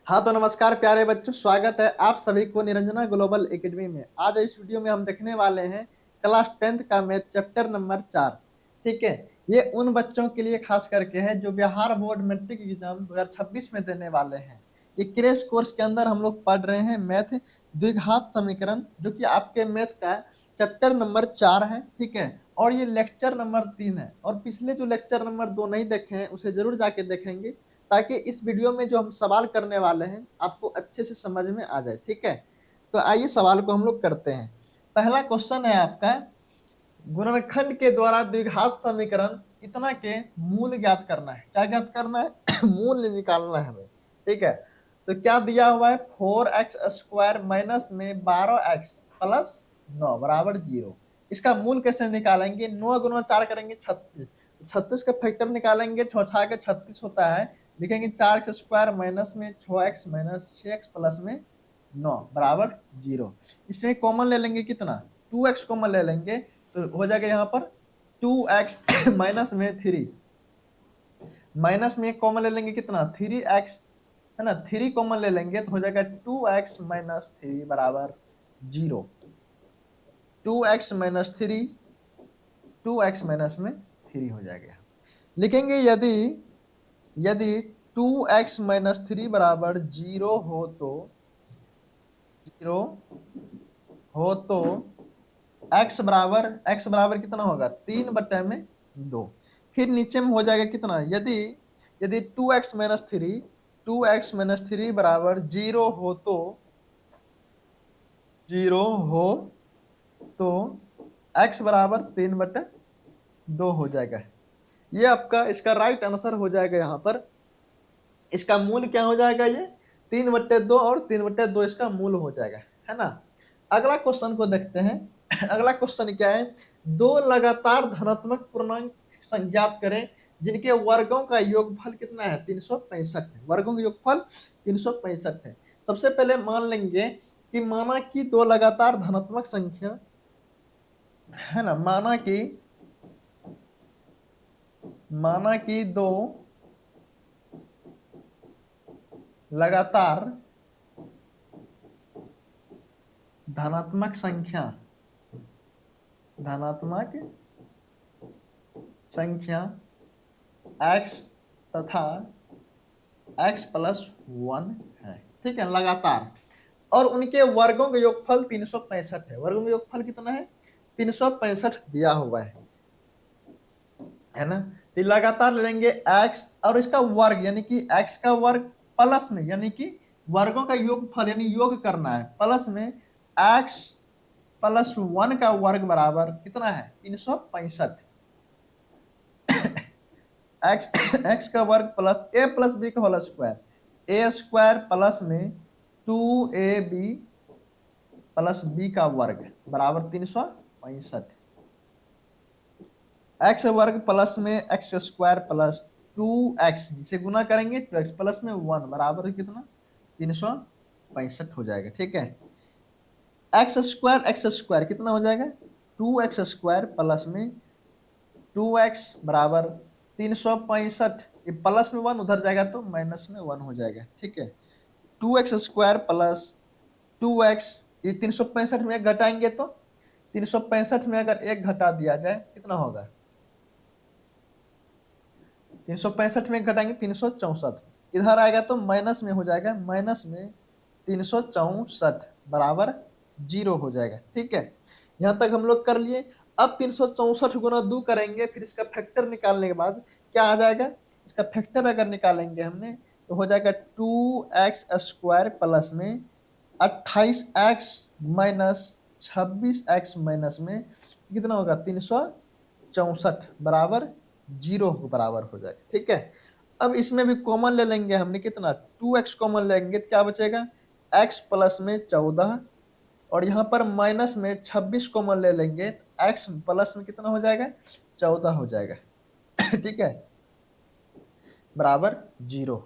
हाँ तो नमस्कार प्यारे बच्चों, स्वागत है आप सभी को निरंजना ग्लोबल एकेडमी में। आज इस वीडियो में हम देखने वाले हैं क्लास 10th का मैथ चैप्टर नंबर 4। ठीक है, ये उन बच्चों के लिए खास करके है जो बिहार बोर्ड मैट्रिक एग्जाम 2026 में देने वाले हैं। ये क्रैश कोर्स के अंदर हम लोग पढ़ रहे हैं मैथ द्विघात समीकरण, जो कि आपके मैथ का चैप्टर नंबर 4 है। ठीक है, और ये लेक्चर नंबर 3 है। और पिछले जो लेक्चर नंबर 2 नहीं देखे हैं उसे जरूर जाके देखेंगे, ताकि इस वीडियो में जो हम सवाल करने वाले हैं आपको अच्छे से समझ में आ जाए। ठीक है, तो आइए सवाल को हम लोग करते हैं। पहला क्वेश्चन है आपका, गुणनखंड के द्वारा द्विघात समीकरण इतना के मूल ज्ञात करना है। क्या ज्ञात करना है? मूल निकालना है हमें। ठीक है, तो क्या दिया हुआ है? 4x² माइनस में 12x प्लस 9 बराबर 0। इसका मूल कैसे निकालेंगे? 9 गुना 4 करेंगे 36, 36 का फैक्टर निकालेंगे, 6 के 36 होता है। लिखेंगे 4x² माइनस में 6x माइनस 6x प्लस में 9 बराबर 0। इसमें कॉमन ले लेंगे, कितना? 2x कॉमन ले लेंगे, तो हो जाएगा यहाँ पर 2x माइनस में 3, माइनस में कॉमन ले लेंगे, कितना? 3x है ना। 3 कॉमन ले लेंगे तो हो जाएगा 2x माइनस 3 बराबर 0। 2x माइनस 3, 2x माइनस में 3 हो जाएगा। लिखेंगे यदि यदि 2x माइनस 3 बराबर 0 हो तो 0 हो तो x बराबर कितना होगा? 3/2। फिर नीचे में हो जाएगा कितना? यदि यदि 2x माइनस 3 बराबर 0 हो तो 0 हो तो x बराबर 3/2 हो जाएगा। ये आपका इसका राइट आंसर हो जाएगा। यहाँ पर इसका मूल क्या हो जाएगा? ये 3/2 और 3/2 इसका मूल हो जाएगा, है ना। अगला क्वेश्चन को देखते हैं। अगला क्वेश्चन क्या है? दो लगातार धनात्मक पूर्णांक संज्ञात करें जिनके वर्गों का योगफल कितना है? 365 है। वर्गों का योगफल 365 है। सबसे पहले मान लेंगे कि माना कि दो लगातार धनात्मक संख्या, है ना, माना कि दो लगातार धनात्मक संख्या x तथा x प्लस 1 है। ठीक है, लगातार, और उनके वर्गों का योगफल 365 है। वर्गों का योगफल कितना है? 365 दिया हुआ है ना। तो लगातार ले लेंगे x और इसका वर्ग, यानी कि x का वर्ग प्लस में, यानी कि वर्गों का योगफल यानी योग करना है, प्लस में x प्लस 1 का वर्ग बराबर कितना है? 365। x का वर्ग प्लस a प्लस बी का होल स्क्वायर, ए स्क्वायर प्लस में 2ab प्लस बी का वर्ग बराबर 365। एक्स वर्ग प्लस में एक्स स्क्वायर प्लस 2x, इसे गुना करेंगे 2x प्लस में 1 बराबर कितना? 365 हो जाएगा। ठीक है, एक्स स्क्वायर कितना हो जाएगा? 2x² प्लस में 2x बराबर 365। ये प्लस में 1 उधर जाएगा तो माइनस में 1 हो जाएगा। ठीक है, 2x² प्लस 2x, ये 365 में एक घटाएंगे तो 365 में अगर एक घटा दिया जाए कितना होगा? 365 में घटाएंगे 364, इधर आएगा तो माइनस में हो जाएगा, माइनस में 364 बराबर 0 हो जाएगा। ठीक है, यहाँ तक हम लोग कर लिए। अब 364 गुना 2 करेंगे, फिर इसका फैक्टर निकालने के बाद क्या आ जाएगा? इसका फैक्टर अगर निकालेंगे हमने तो हो जाएगा 2x² प्लस में 28x माइनस 26x माइनस में कितना होगा? 364 बराबर 0 के बराबर हो जाएगा। ठीक है, अब इसमें भी कॉमन ले लेंगे हमने, कितना? 2x कॉमन लेंगे तो क्या बचेगा? x प्लस में 14, और यहाँ पर माइनस में 26 कॉमन ले लेंगे तो x प्लस में कितना हो जाएगा? 14 हो जाएगा। ठीक है, बराबर 0।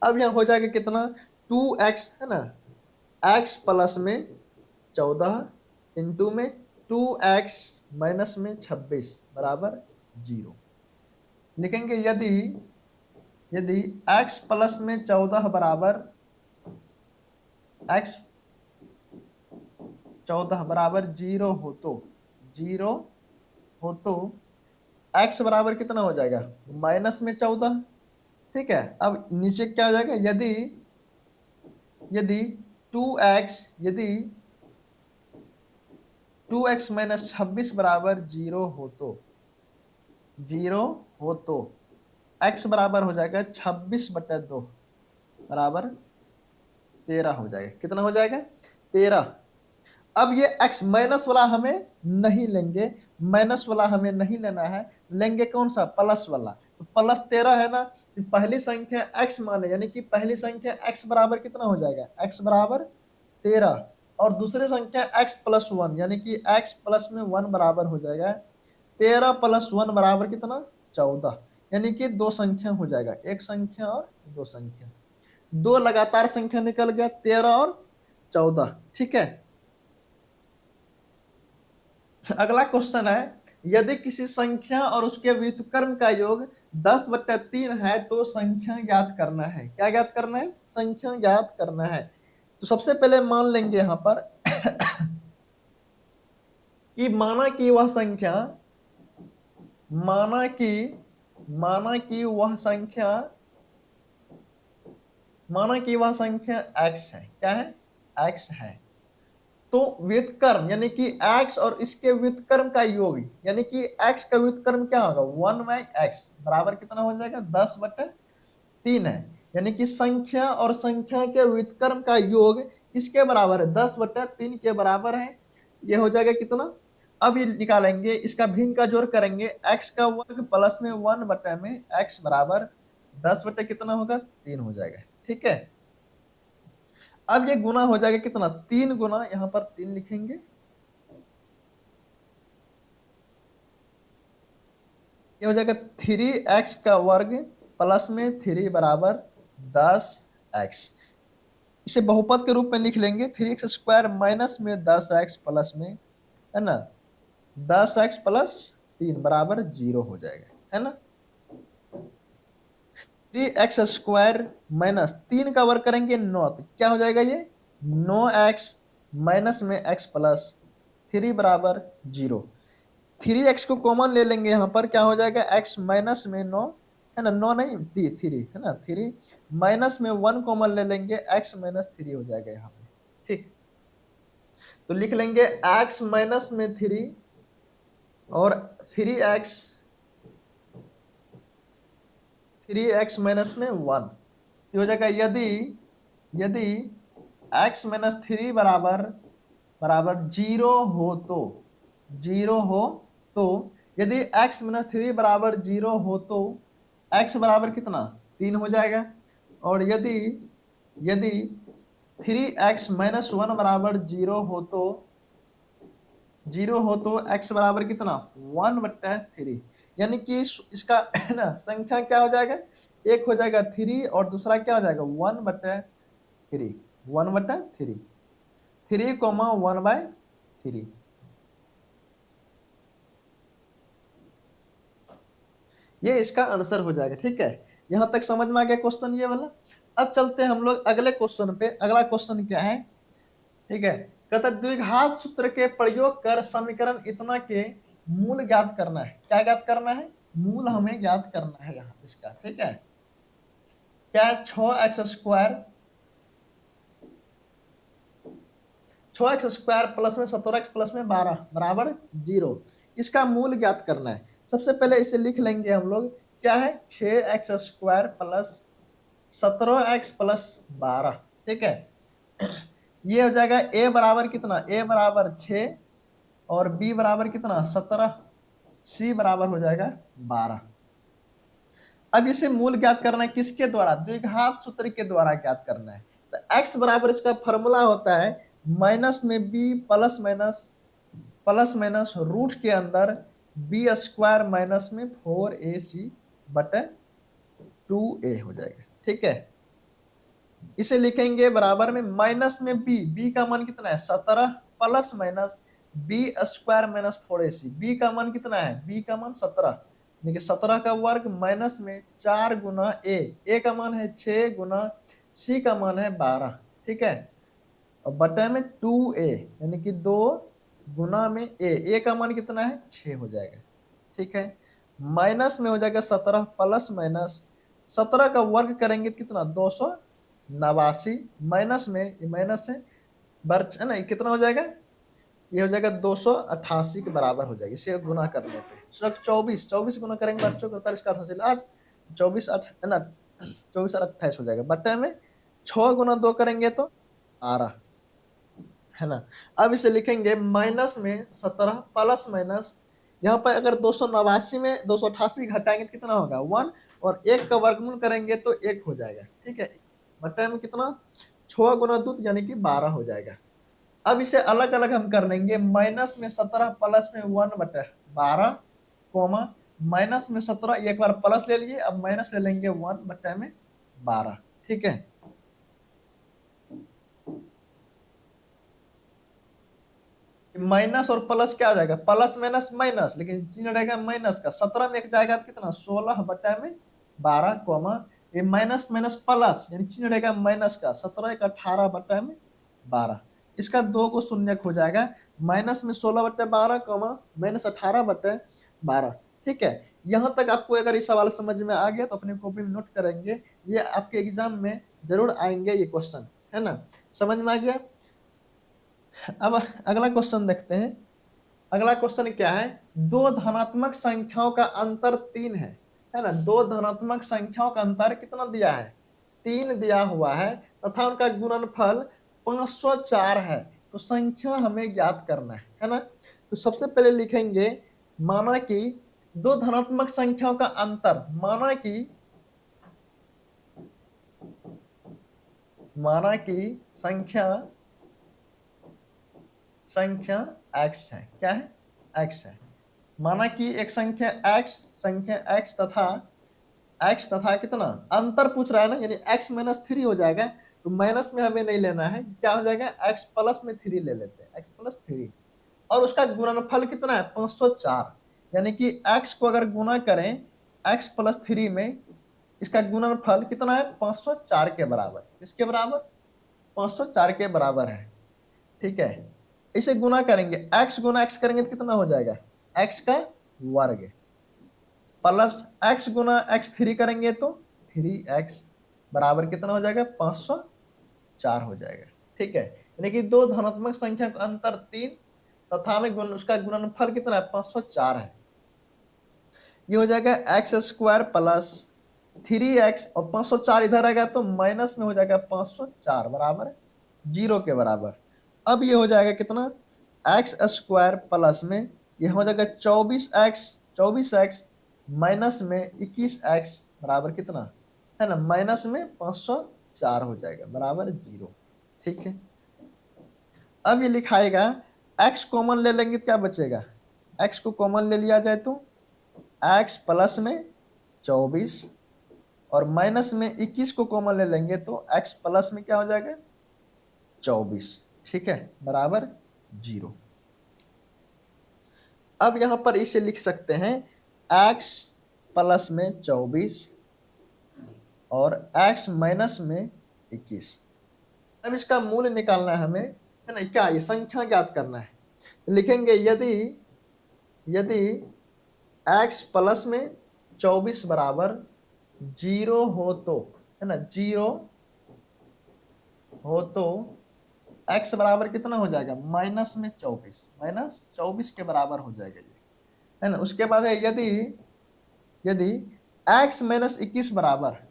अब यहाँ हो जाएगा कितना? 2x है ना, x प्लस में 14 इंटू में 2x माइनस में 26 बराबर 0। लिखेंगे यदि x प्लस में 14 बराबर x 14 बराबर 0 हो तो 0 हो तो x बराबर कितना हो जाएगा माइनस में 14। ठीक है, अब नीचे क्या हो जाएगा, यदि यदि 2x यदि 2x माइनस 26 बराबर 0 हो तो 0 हो तो x बराबर हो जाएगा 26/2 बराबर 13 हो जाएगा। कितना हो जाएगा 13। अब ये x माइनस वाला हमें नहीं लेंगे, माइनस वाला हमें नहीं लेना है, लेंगे कौन सा प्लस वाला। तो प्लस 13 है ना, तो पहली संख्या x माने यानी कि पहली संख्या x बराबर कितना हो जाएगा x बराबर 13 और दूसरी संख्या x प्लस 1 यानी कि x प्लस में 1 बराबर हो जाएगा 13 प्लस 1 बराबर कितना 14। यानी कि दो संख्या हो जाएगा, एक संख्या और दो संख्या, दो लगातार संख्या निकल गया 13 और 14। ठीक है, अगला क्वेश्चन है, यदि किसी संख्या और उसके व्युत्क्रम का योग 10/3 है तो संख्या ज्ञात करना है। क्या ज्ञात करना है, संख्या ज्ञात करना है। तो सबसे पहले मान लेंगे यहां पर कि माना कि वह संख्या x है। क्या है, x है। तो व्युत्क्रम यानी कि x और इसके व्युत्क्रम का योग यानी कि x का व्युत्क्रम क्या होगा 1/x बराबर कितना हो जाएगा 10/3 है। यानी कि संख्या और संख्या के व्युत्क्रम का योग किसके बराबर है 10/3 के बराबर है। ये हो जाएगा कितना, अब ये निकालेंगे, इसका भिन्न का जोड़ करेंगे, x का वर्ग प्लस में 1 में x बराबर 10 कितना होगा 3 हो जाएगा। ठीक है, अब ये गुना हो जाएगा कितना 3 गुना, यहां पर 3 लिखेंगे, ये हो जाएगा 3x का वर्ग प्लस में 3 बराबर 10x। इसे बहुपद के रूप में लिख लेंगे, 3x² माइनस में 10x प्लस में, है ना, 10x प्लस 3 बराबर 0 हो जाएगा, है ना। 3x² माइनस 3 का वर्ग करेंगे 9, तो क्या हो जाएगा ये 9x माइनस में x प्लस 3 बराबर 0। 3x को कॉमन ले लेंगे, यहाँ पर क्या हो जाएगा x माइनस में 9, है ना, 9 नहीं 3 है ना, 3 माइनस में 1 कॉमन ले लेंगे, x माइनस 3 हो जाएगा यहाँ पे। ठीक, तो लिख लेंगे x माइनस में 3 और 3x माइनस में 1 हो जाएगा। यदि यदि x माइनस 3 बराबर बराबर 0 हो तो 0 हो तो यदि x माइनस 3 बराबर 0 हो तो x बराबर कितना 3 हो जाएगा। और यदि यदि 3x माइनस 1 बराबर 0 हो तो x बराबर कितना 1/3, यानी कि इसका है ना संख्या क्या हो जाएगा, एक हो जाएगा 3 और दूसरा क्या हो जाएगा 1/3, 1/3, 3,1/3। ये इसका आंसर हो जाएगा। ठीक है, यहां तक समझ में आ गया क्वेश्चन ये वाला। अब चलते हैं हम लोग अगले क्वेश्चन पे। अगला क्वेश्चन क्या है, ठीक है, कहता द्विघात सूत्र के प्रयोग कर समीकरण इतना के मूल ज्ञात करना है। क्या ज्ञात करना है, मूल हमें ज्ञात करना है यहाँ इसका। ठीक है, क्या 6x² प्लस में 17x प्लस में 12 बराबर 0, इसका मूल ज्ञात करना है। सबसे पहले इसे लिख लेंगे हम लोग, क्या है 6x² प्लस 17x प्लस 12। ठीक है, ये हो जाएगा a बराबर कितना, a बराबर 6 और b बराबर कितना 17, c बराबर हो जाएगा 12। अब इसे मूल ज्ञात करना है किसके द्वारा, द्विघात सूत्र के द्वारा ज्ञात करना है। तो x बराबर इसका फॉर्मूला होता है माइनस में b प्लस माइनस रूट के अंदर b² माइनस में 4ac बटे 2a हो जाएगा। ठीक है, इसे लिखेंगे बराबर में माइनस में b का मान कितना है 17 plus minus b² minus 4ac, b का मान कितना है, b का मान 17 यानी कि 17 का वर्ग माइनस में 4 गुना ए का मान है 6 गुना सी का मान है 12, ठीक है। और बटे में 2a यानी कि 2 गुना में ए का मान कितना है 6 हो जाएगा, ठीक है। माइनस में हो जाएगा 17 प्लस माइनस 17 का वर्ग करेंगे कितना 289, माइनस में ये माइनस है बर्च है ना, कितना हो जाएगा, ये हो जाएगा 288 के बराबर हो जाएगी इसे गुना करने पे। 24 गुना करेंगे बच्चों को 48 का 8 24 8 है ना, 24 और 28 हो जाएगा, बटे में 6 गुना 2 करेंगे तो 12, है ना। अब इसे लिखेंगे माइनस में 17 प्लस माइनस, यहाँ पर अगर 289 में 288 घटाएंगे तो कितना होगा 1, और 1 का वर्गमूल करेंगे तो 1 हो जाएगा, ठीक है। बटे में कितना 6 गुना 2 यानी कि 12 हो जाएगा। अब इसे अलग अलग हम कर लेंगे, माइनस में 17 प्लस में 1 बटे 12 कोमा माइनस में 17 एक बार प्लस ले लिए, अब माइनस ले लेंगे 1 बटे में 12, ठीक है। माइनस और प्लस क्या आ जाएगा, प्लस माइनस माइनस, लेकिन चिन्ह रहेगा माइनस का, 17 में एक जाएगा तो कितना 16 बटे में 12 कोमा ये माइनस माइनस प्लस यानी चिन्ह रहेगा माइनस का, 17 एक 18 बटे में 12, इसका 2 को शून्य हो जाएगा, माइनस में 16 बटे 12 कोमा माइनस 18 बटे 12, ठीक है। यहाँ तक आपको अगर ये सवाल समझ में आ गया तो अपने कॉपी में नोट करेंगे, ये आपके एग्जाम में जरूर आएंगे ये क्वेश्चन, है ना। समझ में आ गया। अब अगला क्वेश्चन देखते हैं। अगला क्वेश्चन क्या है, दो धनात्मक संख्याओं का अंतर 3 है ना, दो धनात्मक संख्याओं का अंतर कितना दिया है 3 दिया हुआ है तथा उनका गुणनफल 504 है, तो संख्या हमें ज्ञात करना है ना। तो सबसे पहले लिखेंगे, माना कि दो धनात्मक संख्याओं का अंतर, माना कि संख्या x है, क्या है x है, माना कि एक संख्या x तथा कितना अंतर पूछ रहा है ना, यानी x माइनस 3 हो जाएगा, तो माइनस में हमें नहीं लेना है, क्या हो जाएगा x प्लस में 3 ले लेते हैं, x प्लस 3, और उसका गुणनफल कितना है 504, यानी कि x को अगर गुना करें x प्लस 3 में, इसका गुणनफल कितना है 504 के बराबर, इसके बराबर 504 के बराबर है, ठीक है। इसे गुना करेंगे, x गुना x करेंगे तो कितना हो जाएगा x का वर्ग प्लस x गुना x3 करेंगे तो 3x बराबर कितना हो जाएगा 504 हो जाएगा, ठीक है। यानी कि दो धनात्मक संख्या का अंतर 3 तथा में उसका गुणनफल कितना है 504 है, ये हो जाएगा एक्स स्क्वायर प्लस 3x और 504 इधर आएगा तो माइनस में हो जाएगा 504 बराबर 0 के बराबर। अब ये हो जाएगा कितना एक्स स्क्वायर प्लस में ये हो जाएगा 24x माइनस में 21x बराबर कितना है ना, माइनस में 504 हो जाएगा बराबर 0, ठीक है। अब ये लिखाएगा x कॉमन ले लेंगे क्या बचेगा, x को कॉमन ले लिया जाए तो x प्लस में 24 और माइनस में 21 को कॉमन ले लेंगे तो x प्लस में क्या हो जाएगा 24, ठीक है बराबर 0। अब यहां पर इसे लिख सकते हैं x प्लस में 24 और x माइनस में 21। अब इसका मूल्य निकालना है हमें, है ना, क्या ये संख्या ज्ञात करना है, लिखेंगे यदि x प्लस में 24 बराबर 0 हो तो, है ना, 0 हो तो x बराबर कितना हो जाएगा माइनस में 24 के बराबर हो जाएगा ये, है ना। उसके बाद है यदि x माइनस 21 बराबर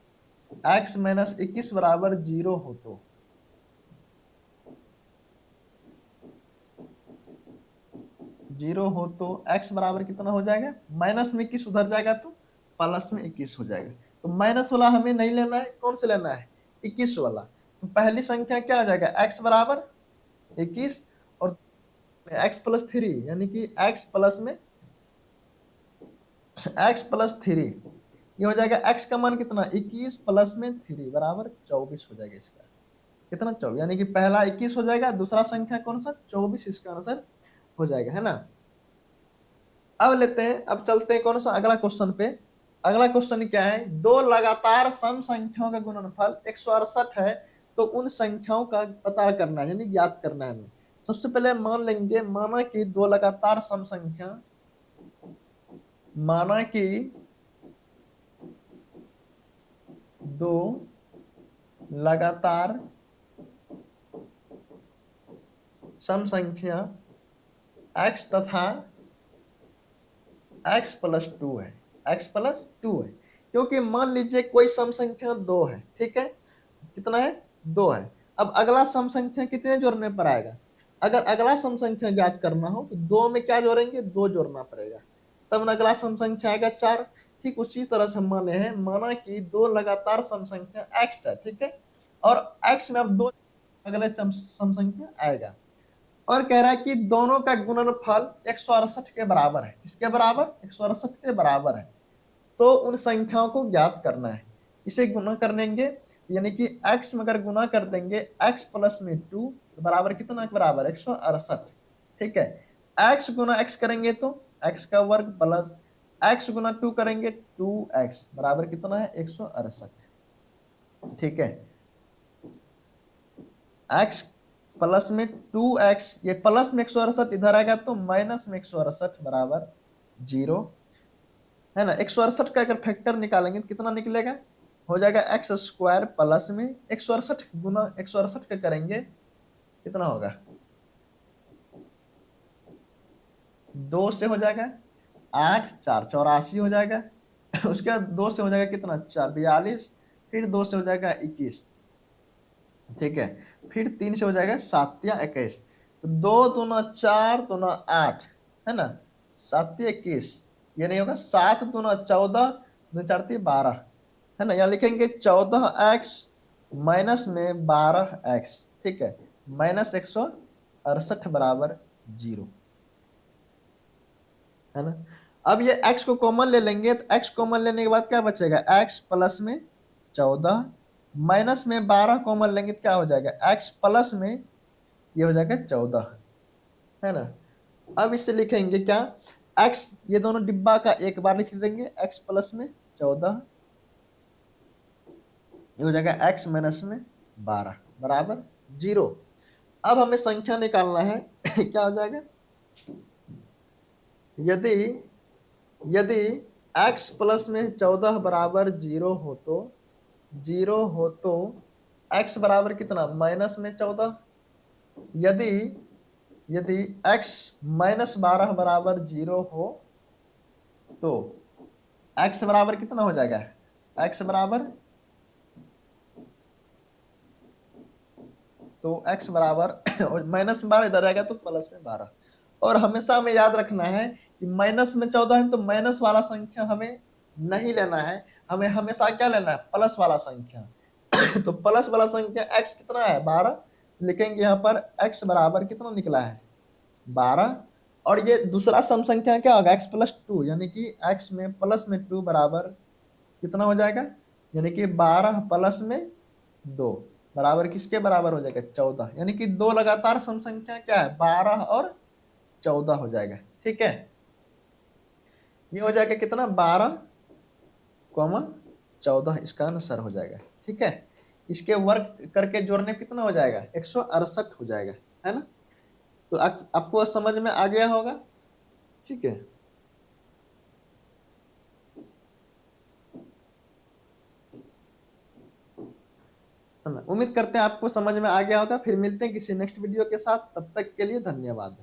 0 हो तो, x बराबर कितना हो जाएगा माइनस में 21 उधर जाएगा तो प्लस में 21 हो जाएगा, तो माइनस वाला हमें नहीं लेना है, कौन से लेना है 21 वाला, तो पहली संख्या क्या आ जाएगा x बराबर 21 और x प्लस 3 यानी कि x प्लस 3 ये हो जाएगा x का मान कितना 21 प्लस में 3 बराबर 24 हो जाएगा, इसका कितना 24 यानी कि पहला 21 हो जाएगा, दूसरा संख्या कौन सा 24, इसका आंसर हो जाएगा, है ना। अब लेते हैं, अब चलते हैं कौन सा अगला क्वेश्चन पे। अगला क्वेश्चन क्या है, दो लगातार सम संख्याओं का गुणनफल 168 है, तो उन संख्याओं का पता करना है, यानी ज्ञात करना है हमें। सबसे पहले मान लेंगे, माना कि दो लगातार सम संख्या, माना कि दो लगातार सम संख्या x तथा x प्लस टू है, x प्लस टू है। क्योंकि मान लीजिए कोई सम संख्या दो है, ठीक है, कितना है, दो है। अब अगला सम संख्या कितने जोड़ने पर आएगा, अगर अगला सम संख्या ज्ञात करना हो तो दो में क्या जोड़ेंगे, दो जोड़ना पड़ेगा, तब अगला सम संख्या आएगा चार। ठीक उसी तरह से माने हैं, माना कि दो लगातार सम संख्या x है, ठीक है, और x में अब दो अगले सम संख्या आएगा, और कह रहा है कि दोनों का गुणनफल 168 के बराबर है। किसके बराबर, 168 के बराबर है। तो उन संख्याओं को ज्ञात करना है। इसे गुणा कर लेंगे, यानी कि x में अगर गुणा कर देंगे, x प्लस में 2 बराबर कितना के बराबर, 168। ठीक है, x गुना x करेंगे तो x का वर्ग प्लस x गुना 2 करेंगे 2x बराबर कितना है, 168। ठीक है, x प्लस में 2x, ये प्लस में 168 इधर आएगा तो माइनस में 168 बराबर 0 है ना। 168 का अगर फैक्टर निकालेंगे तो कितना निकलेगा, हो जाएगा एक्स स्क्वायर प्लस में 168 गुना 168 का करेंगे कितना होगा, दो से हो जाएगा 8, 4 84 हो जाएगा। उसके बाद दो से हो जाएगा कितना, 42, फिर दो से हो जाएगा 21। ठीक है, फिर तीन से हो जाएगा 7 या 21, तो दो दूना 4 दूना 8 है ना, 7 या 21, ये नहीं होगा, 7 दूना 14 दो 4 12 है ना। यहाँ लिखेंगे 14x माइनस में 12x, ठीक है, माइनस 168 बराबर 0 है ना। अब ये x को कॉमन ले लेंगे, तो x कॉमन लेने के बाद क्या बचेगा, x प्लस में 14 माइनस में 12 कॉमन लेंगे तो क्या हो जाएगा, x प्लस में ये हो जाएगा 14 है ना। अब इससे लिखेंगे क्या, x ये दोनों डिब्बा का एक बार लिख देंगे, x प्लस में 14 ये हो जाएगा x माइनस में 12 बराबर 0। अब हमें संख्या निकालना है। क्या हो जाएगा, यदि यदि x प्लस में 14 बराबर 0 हो तो, 0 हो तो x बराबर कितना, माइनस में 14। यदि यदि x माइनस 12 बराबर 0 हो तो x बराबर कितना हो जाएगा, x बराबर, तो x बराबर माइनस में 12 इधर आएगा तो प्लस में 12। और हमेशा हमें याद रखना है कि माइनस में 14 है तो माइनस वाला संख्या हमें नहीं लेना है, हमें हमेशा क्या लेना है, प्लस वाला संख्या। तो प्लस वाला संख्या x कितना है, 12, लिखेंगे यहाँ पर x बराबर कितना निकला है, 12। और ये दूसरा सम संख्या क्या होगा, x प्लस टू, यानी कि x में प्लस में 2 बराबर कितना हो जाएगा, यानी कि 12 प्लस में 2 बराबर किसके बराबर हो जाएगा, 14। यानी कि दो लगातार सम संख्या क्या है, 12 और 14 हो जाएगा। ठीक है, ये हो जाएगा कितना, 12 कॉमा 14 इसका आंसर हो जाएगा। ठीक है, इसके वर्क करके जोड़ने कितना हो जाएगा, 168 हो जाएगा, है ना। तो आपको समझ में आ गया होगा। ठीक है, उम्मीद करते हैं आपको समझ में आ गया होगा। फिर मिलते हैं किसी नेक्स्ट वीडियो के साथ, तब तक के लिए धन्यवाद।